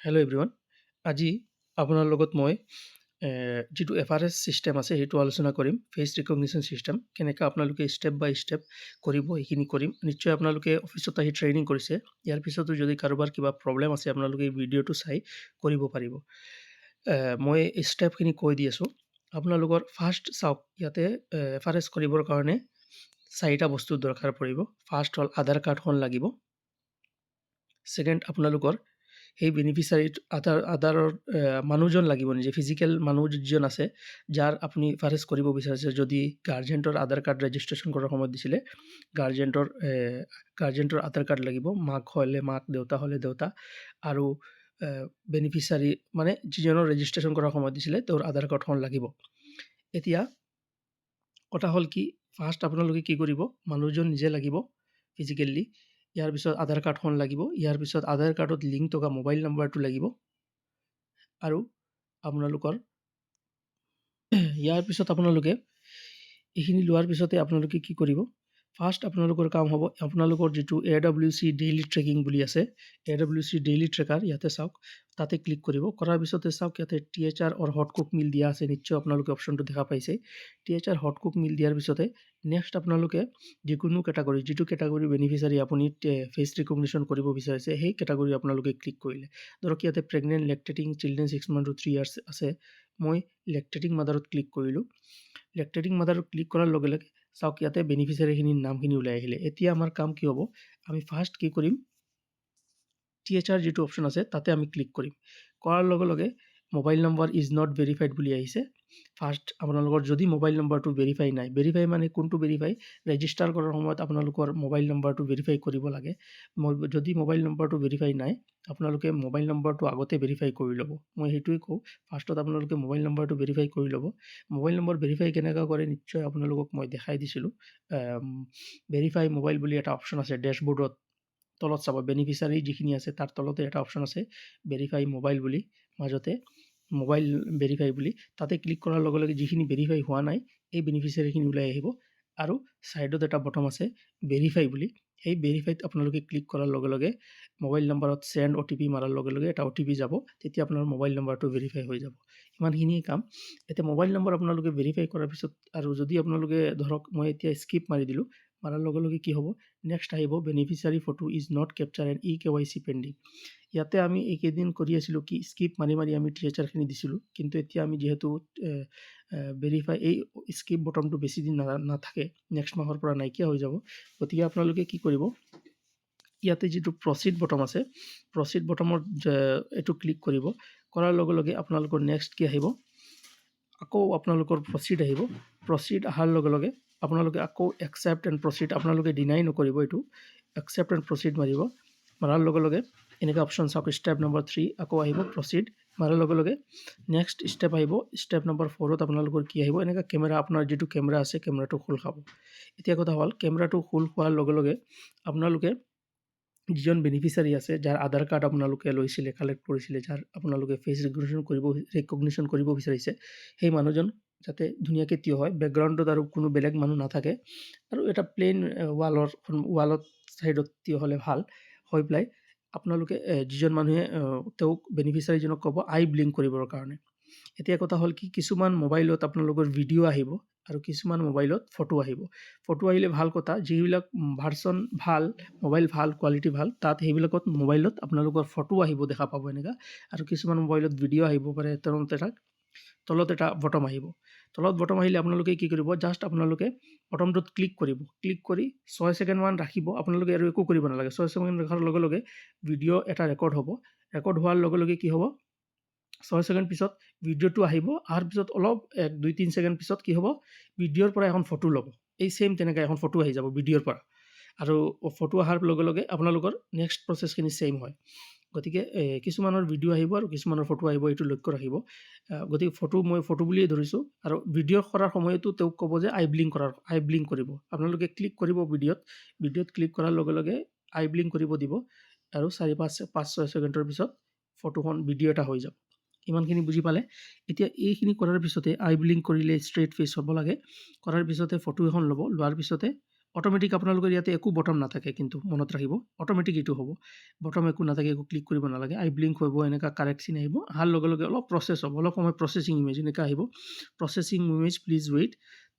Hello' everyone. আজি আপোনাৰ লগত মই যিটো FRS ছিষ্টেম আছে সেইটো আলোচনা কৰিম। ফেচ ৰিকগনিশ্যন ছিষ্টেম কেনেকৈ আপোনালোকে ষ্টেপ বাই ষ্টেপ কৰিব সেইখিনি কৰিম। নিশ্চয় আপোনালোকে অফিচত আহি ট্ৰেইনিং কৰিছে। ইয়াৰ পিছতো যদি কাৰোবাৰ কিবা প্ৰব্লেম আছে আপোনালোকে এই ভিডিঅ'টো চাই কৰিব পাৰিব। মই ষ্টেপখিনি কৈ দি আছোঁ। আপোনালোকৰ ফাৰ্ষ্ট চাওক, ইয়াতে FRS কৰিবৰ কাৰণে 4টা বস্তু দৰকাৰ পৰিব। ফাৰ্ষ্ট হ'ল আধাৰ কাৰ্ডখন লাগিব। ছেকেণ্ড, আপোনালোকৰ সেই বেনিফিচাৰীত আধাৰৰ মানুহজন লাগিব, নিজে ফিজিকেল মানুহ যিজন আছে যাৰ আপুনি ফাৰেষ্ট কৰিব বিচাৰিছে। যদি গাৰ্জেণ্টৰ আধাৰ কাৰ্ড ৰেজিষ্ট্ৰেশ্যন কৰাৰ সময়ত দিছিলে, গাৰ্জেণ্টৰ আধাৰ কাৰ্ড লাগিব। মাক হ'লে মাক, দেউতা হ'লে দেউতা, আৰু বেনিফিচাৰী মানে যিজনৰ ৰেজিষ্ট্ৰেশ্যন কৰাৰ সময়ত দিছিলে তেওঁৰ আধাৰ কাৰ্ডখন লাগিব। এতিয়া কথা হ'ল কি, ফাৰ্ষ্ট আপোনালোকে কি কৰিব, মানুহজন নিজে লাগিব ফিজিকেলি। ইয়াৰ পিছত আধাৰ কাৰ্ডখন লাগিব। ইয়াৰ পিছত আধাৰ কাৰ্ডত লিংক থকা মোবাইল নাম্বাৰটো লাগিব। আৰু আপোনালোকৰ ইয়াৰ পিছত আপোনালোকে এইখিনি লোৱাৰ পিছতে আপোনালোকে কি কৰিব, ফাৰ্ষ্ট আপোনালোকৰ কাম হ'ব আপোনালোকৰ যিটো AWC ডেইলি ট্ৰেকিং বুলি আছে, AWC ডেইলি ট্ৰেকাৰ ইয়াতে চাওক, তাতে ক্লিক কৰিব। কৰাৰ পিছতে চাওক ইয়াতে THR অৰ হট কুক মিল দিয়া আছে। নিশ্চয় আপোনালোকে অপশ্যনটো দেখা পাইছে। THR হট কুক মিল দিয়াৰ পিছতে নেক্সট আপোনালোকে যিকোনো কেটাগৰী, যিটো কেটাগৰী বেনিফিচাৰী আপুনি ফেচ ৰিকগনিশ্যন কৰিব বিচাৰিছে সেই কেটাগৰী আপোনালোকে ক্লিক কৰিলে। ধৰক ইয়াতে pregnant, লেক্টেটিং, children 6 months to 3 years আছে। মই লেক্টেটিং মাদাৰত ক্লিক কৰিলোঁ। লেক্টেটিং মাদাৰত ক্লিক কৰাৰ লগে লগে চাওক ইয়াতে বেনিফিচাৰীখিনিৰ নামখিনি ওলাই আহিলে। এতিয়া আমাৰ কাম কি হ'ব, আমি ফাৰ্ষ্ট কি কৰিম, THR যিটো অপশ্যন আছে তাতে আমি ক্লিক কৰিম। কৰাৰ লগে লগে mobile number is not verified বুলি আহিছে। ফাৰ্ষ্ট আপোনালোকৰ যদি মোবাইল নম্বৰটো ভেৰিফাই নাই, ভেৰিফাই মানে কোনটো ভেৰিফাই, ৰেজিষ্টাৰ কৰাৰ সময়ত আপোনালোকৰ মোবাইল নম্বৰটো ভেৰিফাই কৰিব লাগে। যদি মোবাইল নম্বৰটো ভেৰিফাই নাই, আপোনালোকে মোবাইল নম্বৰটো আগতে ভেৰিফাই কৰি ল'ব। মই সেইটোৱে কওঁ, ফাৰ্ষ্টত আপোনালোকে মোবাইল নম্বৰটো ভেৰিফাই কৰি ল'ব। মোবাইল নম্বৰ ভেৰিফাই কেনেকৈ কৰে নিশ্চয় আপোনালোকক মই দেখাই দিছিলোঁ। ভেৰিফাই মোবাইল বুলি এটা অপশ্যন আছে ডেছবৰ্ডত, তলত চাব বেনিফিচাৰী যিখিনি আছে তাৰ তলতে এটা অপশ্যন আছে ভেৰিফাই মোবাইল বুলি, মাজতে মোবাইল ভেৰিফাই বুলি। তাতে ক্লিক কৰাৰ লগে লগে যিখিনি ভেৰিফাই হোৱা নাই এই বেনিফিচাৰীখিনি ওলাই আহিব। আৰু ছাইডত এটা বটম আছে ভেৰিফাই বুলি, সেই ভেৰিফাইত আপোনালোকে ক্লিক কৰাৰ লগে লগে মোবাইল নম্বৰত চেণ্ড OTP মাৰাৰ লগে লগে এটা OTP যাব, তেতিয়া আপোনাৰ মোবাইল নম্বৰটো ভেৰিফাই হৈ যাব। ইমানখিনিয়ে কাম। এতিয়া মোবাইল নম্বৰ আপোনালোকে ভেৰিফাই কৰাৰ পিছত, আৰু যদি আপোনালোকে ধৰক মই এতিয়া স্কিপ মাৰি দিলোঁ, মাৰাৰ লগে লগে কি হ'ব, নেক্সট আহিব beneficiary photo is not capture and EKYC pending. ইয়াতে আমি এইকেইদিন কৰি আছিলোঁ কি, স্কিপ মাৰি মাৰি আমি THRখিনি দিছিলোঁ, কিন্তু এতিয়া আমি যিহেতু ভেৰিফাই এই স্কিপ বটনটো বেছি দিন নাথাকে, নেক্সট মাহৰ পৰা নাইকিয়া হৈ যাব। গতিকে আপোনালোকে কি কৰিব, ইয়াতে যিটো প্ৰচিড বটম আছে, প্ৰচিড বটমত এইটো ক্লিক কৰিব। কৰাৰ লগে লগে আপোনালোকৰ নেক্সট কি আহিব, আকৌ আপোনালোকৰ প্ৰচিড আহিব। প্ৰচিড অহাৰ লগে লগে আপোনালোকে আকৌ একচেপ্ট এণ্ড প্ৰচিড, আপোনালোকে ডিনাই নকৰিব, এইটো একচেপ্ট এণ্ড প্ৰচিড মাৰিব। মাৰাৰ লগে লগে এনেকুৱা অপশ্যন চাওক, ষ্টেপ নম্বৰ 3 আকৌ আহিব প্ৰচিড। মাৰাৰ লগে লগে নেক্সট ষ্টেপ আহিব, ষ্টেপ নম্বৰ 4ত আপোনালোকৰ কি আহিব, এনেকুৱা কেমেৰা, আপোনাৰ যিটো কেমেৰা আছে কেমেৰাটো খোল খাব। এতিয়া কথা হ'ল, কেমেৰাটো খোল খোৱাৰ লগে লগে আপোনালোকে যিজন বেনিফিচাৰী আছে, যাৰ আধাৰ কাৰ্ড আপোনালোকে লৈছিলে, কালেক্ট কৰিছিলে, যাৰ আপোনালোকে ফেচ ৰিকগনিশ্যন কৰিব বিচাৰিছে, সেই মানুহজন যাতে ধুনীয়াকৈ থিয় হয়, বেকগ্ৰাউণ্ডত আৰু কোনো বেলেগ মানুহ নাথাকে, আৰু এটা প্লেইন ৱালত ছাইডত থিয় হ'লে ভাল হৈ পেলাই আপোনালোকে যিজন মানুহে তেওঁক বেনিফিচাৰীজনক ক'ব আই ব্লিংক কৰিবৰ কাৰণে। এতিয়া কথা হ'ল কি, কিছুমান মোবাইলত আপোনালোকৰ ভিডিঅ' আহিব আৰু কিছুমান মোবাইলত ফটো আহিব। ফটো আহিলে ভাল কথা, যিবিলাক ভাৰ্চন ভাল, মোবাইল ভাল, কোৱালিটি ভাল, তাত সেইবিলাকত মোবাইলত আপোনালোকৰ ফটো আহিব, দেখা পাব এনেকুৱা। আৰু কিছুমান মোবাইলত ভিডিঅ' আহিব পাৰে, তলত এটা বটম আহিব। তলত বটম আহিলে আপোনালোকে কি কৰিব, জাষ্ট আপোনালোকে বটমটোত ক্লিক কৰিব। ক্লিক কৰি 6 ছেকেণ্ডমান ৰাখিব, আপোনালোকে আৰু একো কৰিব নালাগে। 6 ছেকেণ্ড ৰখাৰ লগে লগে ভিডিঅ' এটা ৰেকৰ্ড হ'ব। ৰেকৰ্ড হোৱাৰ লগে লগে কি হ'ব, 6 ছেকেণ্ড পিছত ভিডিঅ'টো আহিব। অহাৰ পিছত অলপ 2-3 ছেকেণ্ড পিছত কি হ'ব, ভিডিঅ'ৰ পৰা এখন ফটো ল'ব। এই ছেইম তেনেকৈ এখন ফটো আহি যাব ভিডিঅ'ৰ পৰা, আৰু ফটো অহাৰ লগে লগে আপোনালোকৰ নেক্সট প্ৰচেছখিনি ছেইম হয়। গতিকে কিছুমানৰ ভিডিঅ' আহিব আৰু কিছুমানৰ ফটো আহিব, এইটো লক্ষ্য ৰাখিব। গতিকে মই ফটো বুলিয়ে ধৰিছোঁ। আৰু ভিডিঅ' কৰাৰ সময়তো তেওঁক ক'ব যে আই ব্লিংক কৰিব। আপোনালোকে ক্লিক কৰিব ভিডিঅ'ত ক্লিক কৰাৰ লগে লগে আই ব্লিংক কৰিব দিব, আৰু 4-5-6 ছেকেণ্ডৰ পিছত ফটোখন ভিডিঅ' এটা হৈ যাব। ইমানখিনি বুজি পালে। এতিয়া এইখিনি কৰাৰ পিছতে আই ব্লিংক কৰিলে ষ্ট্ৰেইট ফেচ হ'ব লাগে। কৰাৰ পিছতে ফটো এখন ল'ব, লোৱাৰ পিছতে অট'মেটিক আপোনালোকৰ ইয়াতে একো বটম নাথাকে, কিন্তু মনত ৰাখিব অট'মেটিক এইটো হ'ব। বটম একো নাথাকে, একো ক্লিক কৰিব নালাগে। আই ব্লিংক হ'ব, এনেকুৱা কাৰেক্ট চিন আহিব। অহাৰ লগে লগে অলপ প্ৰচেছ হ'ব, অলপ সময় প্ৰচেছিং ইমেজ এনেকুৱা আহিব, প্ৰচেছিং ইমেজ প্লিজ ৱেইট।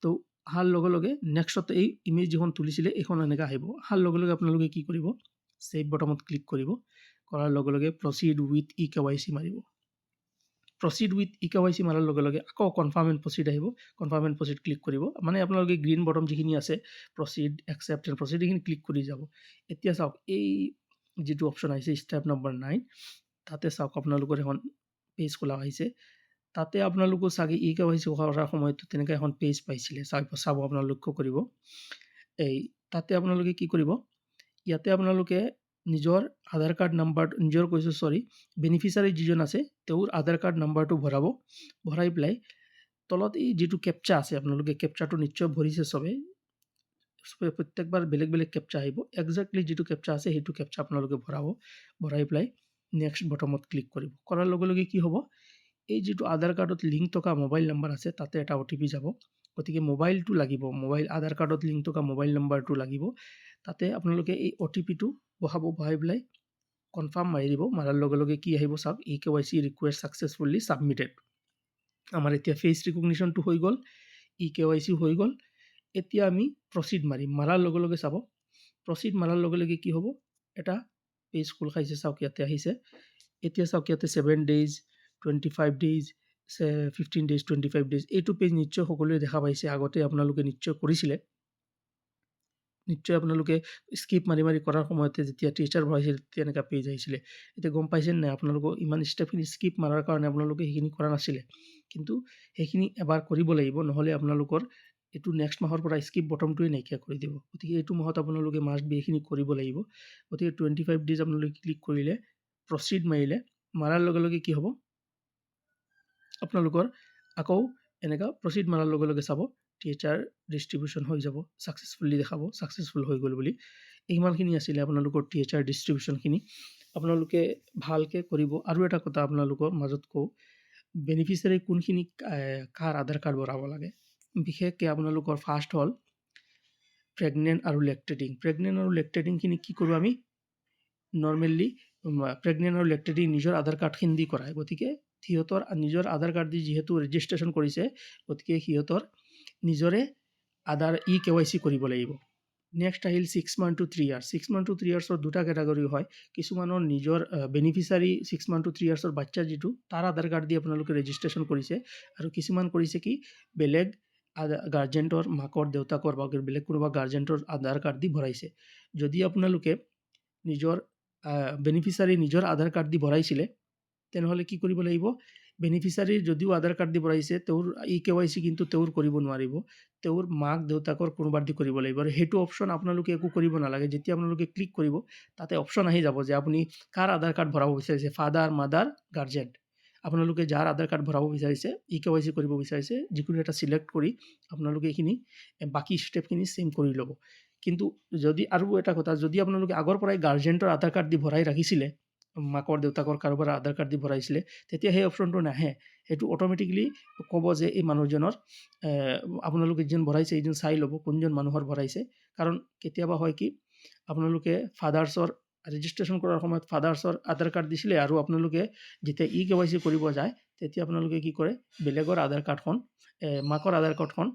তো অহাৰ লগে লগে নেক্সটত এই ইমেজ যিখন তুলিছিলে এইখন এনেকুৱা আহিব। অহাৰ লগে লগে আপোনালোকে কি কৰিব, ছেভ বটমত ক্লিক কৰিব। কৰাৰ লগে লগে প্ৰচিড উইথ eKYC মাৰিব। প্ৰচিড উইথ eKYC মাৰাৰ লগে লগে আকৌ কনফাৰ্ম এণ্ড প্ৰচিড আহিব। কনফাৰ্ম এণ্ড প্ৰচিড ক্লিক কৰিব, মানে আপোনালোকে গ্ৰীণ বটম যিখিনি আছে প্ৰচিড, একচেপ্ট এণ্ড প্ৰচিড এইখিনি ক্লিক কৰি যাব। এতিয়া চাওক এই যিটো অপশ্যন আহিছে ষ্টেপ নম্বৰ 9, তাতে চাওক আপোনালোকৰ এখন পেজ খোলা আহিছে। তাতে আপোনালোকৰ চাগে eKYC কৰাৰ সময়ত তেনেকৈ এখন পেজ পাইছিলে, চাব আপোনালোকে লক্ষ্য কৰিব। এই তাতে আপোনালোকে কি কৰিব, ইয়াতে আপোনালোকে নিজৰ আধাৰ কাৰ্ড নাম্বাৰ, নিজৰ কৈছোঁ চৰি, বেনিফিচিয়াৰী যিজন আছে তেওঁৰ আধাৰ কাৰ্ড নাম্বাৰটো ভৰাব। ভৰাই পেলাই তলত এই যিটো কেপচা আছে, আপোনালোকে কেপচাটো নিশ্চয় ভৰিছে চবে, প্ৰত্যেকবাৰ বেলেগ বেলেগ কেপচা আহিব। একজেক্টলি যিটো কেপচা আছে সেইটো কেপচা আপোনালোকে ভৰাব। ভৰাই পেলাই নেক্সট বটমত ক্লিক কৰিব। কৰাৰ লগে লগে কি হ'ব, এই যিটো আধাৰ কাৰ্ডত লিংক থকা মোবাইল নাম্বাৰ আছে তাতে এটা OTP যাব। গতিকে মোবাইলটো লাগিব, আধাৰ কাৰ্ডত লিংক থকা মোবাইল নাম্বাৰটো লাগিব। তাতে আপোনালোকে এই OTPটো বহাব। বহাই পেলাই কনফাৰ্ম মাৰি দিব। মাৰাৰ লগে লগে কি আহিব চাওক, eKYC ৰিকুৱেষ্ট ছাকচেছফুলি ছাবমিটেড। আমাৰ এতিয়া ফেচ ৰিকগনিশ্যনটো হৈ গ'ল, eKYC হৈ গ'ল। এতিয়া আমি প্ৰচিড মাৰিম। মাৰাৰ লগে লগে চাব, প্ৰচিড মাৰাৰ লগে লগে কি হ'ব, এটা পেজ খোল খাইছে, চাওক ইয়াতে আহিছে। এতিয়া চাওক ইয়াতে 7 days, 25 days, 15 days, 25 days, এইটো পেজ নিশ্চয় সকলোৱে দেখা পাইছে, আগতে আপোনালোকে নিশ্চয় কৰিছিলে। নিশ্চয় আপোনালোকে স্কিপ মাৰি মাৰি কৰাৰ সময়তে যেতিয়া টিচাৰ ভৰাইছিল তেতিয়া এনেকুৱা পেজ আহিছিলে। এতিয়া গম পাইছে নাই আপোনালোকক, ইমান ষ্টেপখিনি স্কিপ মাৰাৰ কাৰণে আপোনালোকে সেইখিনি কৰা নাছিলে, কিন্তু সেইখিনি এবাৰ কৰিব লাগিব, নহ'লে আপোনালোকৰ এইটো নেক্সট মাহৰ পৰা স্কিপ বটমটোৱে নাইকিয়া কৰি দিব। গতিকে এইটো মাহত আপোনালোকে মাষ্ট বি এইখিনি কৰিব লাগিব। গতিকে 25 days আপোনালোকে ক্লিক কৰিলে, প্ৰচিড মাৰিলে, মাৰাৰ লগে লগে কি হ'ব, আপোনালোকৰ আকৌ এনেকুৱা প্ৰচিড মাৰাৰ লগে লগে চাব টিচাৰ ডিষ্ট্ৰিবিউশ্যন হৈ যাব, ছাকচেছফুলি দেখাব, ছাকচেছফুল হৈ গ'ল বুলি। ইমানখিনি আছিলে আপোনালোকৰ টিচাৰ ডিষ্ট্ৰিবিউশ্যনখিনি। আপোনালোকে ভালকৈ কৰিব। আৰু এটা কথা আপোনালোকৰ মাজত কওঁ, বেনিফিচিয়াৰী কোনখিনি কাৰ আধাৰ কাৰ্ড ভৰাব লাগে। বিশেষকৈ আপোনালোকৰ ফাৰ্ষ্ট হ'ল প্ৰেগনেণ্ট আৰু লেক্টেটিং। প্ৰেগনেণ্ট আৰু লেক্টেটিংখিনি কি কৰোঁ আমি, নৰ্মেলি প্ৰেগনেণ্ট আৰু লেক্টেটিং নিজৰ আধাৰ কাৰ্ডখিনি দি কৰায়। গতিকে সিহঁতৰ নিজৰ আধাৰ কাৰ্ড দি যিহেতু ৰেজিষ্ট্ৰেশ্যন কৰিছে, গতিকে সিহঁতৰ নিজৰে eKYC কৰিব লাগিব। নেক্সট আহিল 6 month to 3 years। 6 month to 3 yearsৰ দুটা কেটাগৰী হয়। কিছুমানৰ নিজৰ বেনিফিচিয়াৰী 6 month to 3 yearsৰ বাচ্চা যিটো তাৰ আধাৰ কাৰ্ড দি আপোনালোকে ৰেজিষ্ট্ৰেশ্যন কৰিছে, আৰু কিছুমান কৰিছে কি বেলেগ গাৰ্জেণ্টৰ, মাকৰ দেউতাকৰ বা বেলেগ কোনোবা গাৰ্জেণ্টৰ আধাৰ কাৰ্ড দি ভৰাইছে। যদি আপোনালোকে নিজৰ বেনিফিচিয়াৰী নিজৰ আধাৰ কাৰ্ড দি ভৰাইছিলে, তেনেহ'লে কি কৰিব লাগিব, বেনিফিচিয়াৰীৰ যদিও আধাৰ কাৰ্ড দি ভৰাইছে, তেওঁৰ eKYC কিন্তু তেওঁৰ কৰিব নোৱাৰিব, তেওঁৰ মাক দেউতাকৰ কোনোবাৰ দি কৰিব লাগিব। আৰু সেইটো অপশ্যন আপোনালোকে একো কৰিব নালাগে। যেতিয়া আপোনালোকে ক্লিক কৰিব, তাতে অপশ্যন আহি যাব যে আপুনি কাৰ আধাৰ কাৰ্ড ভৰাব বিচাৰিছে, ফাদাৰ, মাদাৰ, গাৰ্জেণ্ট। আপোনালোকে যাৰ আধাৰ কাৰ্ড ভৰাব বিচাৰিছে, eKYC কৰিব বিচাৰিছে, যিকোনো এটা চিলেক্ট কৰি আপোনালোকে এইখিনি বাকী ষ্টেপখিনি ছেম কৰি ল'ব। কিন্তু যদি আৰু এটা কথা, যদি আপোনালোকে আগৰ পৰাই গাৰ্জেণ্টৰ আধাৰ কাৰ্ড দি ভৰাই ৰাখিছিলে, মাকৰ দেউতাকৰ কাৰোবাৰ আধাৰ কাৰ্ড দি ভৰাইছিলে, তেতিয়া সেই অপশ্যনটো নাহে। সেইটো অট'মেটিকলি ক'ব যে এই মানুহজনৰ আপোনালোকে যিজন ভৰাইছে এইজন চাই ল'ব কোনজন মানুহৰ ভৰাইছে। কাৰণ কেতিয়াবা হয় কি, আপোনালোকে ফাদাৰ্ছৰ ৰেজিষ্ট্ৰেশ্যন কৰাৰ সময়ত ফাদাৰ্ছৰ আধাৰ কাৰ্ড দিছিলে, আৰু আপোনালোকে যেতিয়া eKYC কৰিব যায় তেতিয়া আপোনালোকে কি কৰে, বেলেগৰ আধাৰ কাৰ্ডখন, মাকৰ আধাৰ কাৰ্ডখন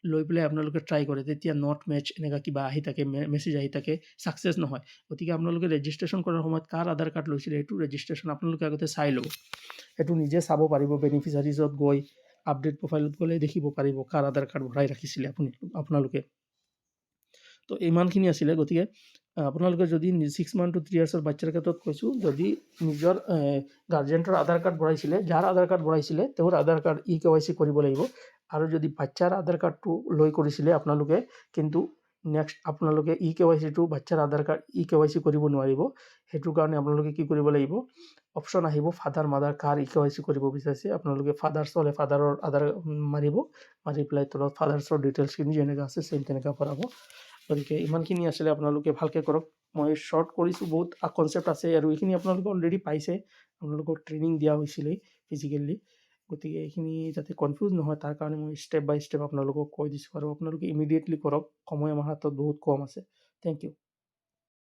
লৈ পেলাই আপোনালোকে ট্ৰাই কৰে, তেতিয়া নট মেচ এনেকুৱা কিবা আহি থাকে, মেছেজ আহি থাকে, ছাকচেছ নহয়। গতিকে আপোনালোকে ৰেজিষ্ট্ৰেশ্যন কৰাৰ সময়ত কাৰ আধাৰ কাৰ্ড লৈছিলে সেইটো ৰেজিষ্ট্ৰেশ্যন আপোনালোকে আগতে চাই ল'ব। সেইটো নিজে চাব পাৰিব, বেনিফিচিয়াৰিজত গৈ আপডেট প্ৰফাইলত গ'লে দেখিব পাৰিব কাৰ আধাৰ কাৰ্ড ভৰাই ৰাখিছিলে আপোনালোকে। তো ইমানখিনি আছিলে। গতিকে আপোনালোকে যদি 6 month to 3 yearsৰ বাচ্চাৰ ক্ষেত্ৰত কৈছোঁ, যদি নিজৰ গাৰ্জেণ্টৰ আধাৰ কাৰ্ড ভৰাইছিলে, যাৰ আধাৰ কাৰ্ড ভৰাইছিলে তেওঁৰ আধাৰ কাৰ্ড eKYC কৰিব লাগিব। আৰু যদি বাচ্চাৰ আধাৰ কাৰ্ডটো লৈ কৰিছিলে আপোনালোকে, কিন্তু নেক্সট আপোনালোকে eKYCটো বাচ্চাৰ আধাৰ কাৰ্ড eKYC কৰিব নোৱাৰিব। সেইটো কাৰণে আপোনালোকে কি কৰিব লাগিব, অপশ্যন আহিব ফাদাৰ, মাদাৰ কাৰ eKYC কৰিব বিচাৰিছে, আপোনালোকে ফাদাৰ্ছ হ'লে ফাদাৰৰ আধাৰ মাৰিব, মাৰি পেলাই তলত ফাদাৰ্ছৰ ডিটেইলছখিনি যেনেকৈ আছে ছেম তেনেকৈ ভৰাব। গতিকে ইমানখিনি আছিলে, আপোনালোকে ভালকৈ কৰক। মই শ্বৰ্ট কৰিছোঁ, বহুত কনচেপ্ট আছে, আৰু এইখিনি আপোনালোকে অলৰেডি পাইছে, আপোনালোকক ট্ৰেইনিং দিয়া হৈছিলে ফিজিকেলি। গতিকে এইখিনি যাতে কনফিউজ নহয় তাৰ কাৰণে মই ষ্টেপ বাই ষ্টেপ আপোনালোকক কৈ দিছোঁ আৰু আপোনালোকে ইমিডিয়েটলি কৰক, সময় আমাৰ হাতত বহুত কম আছে। Thank U.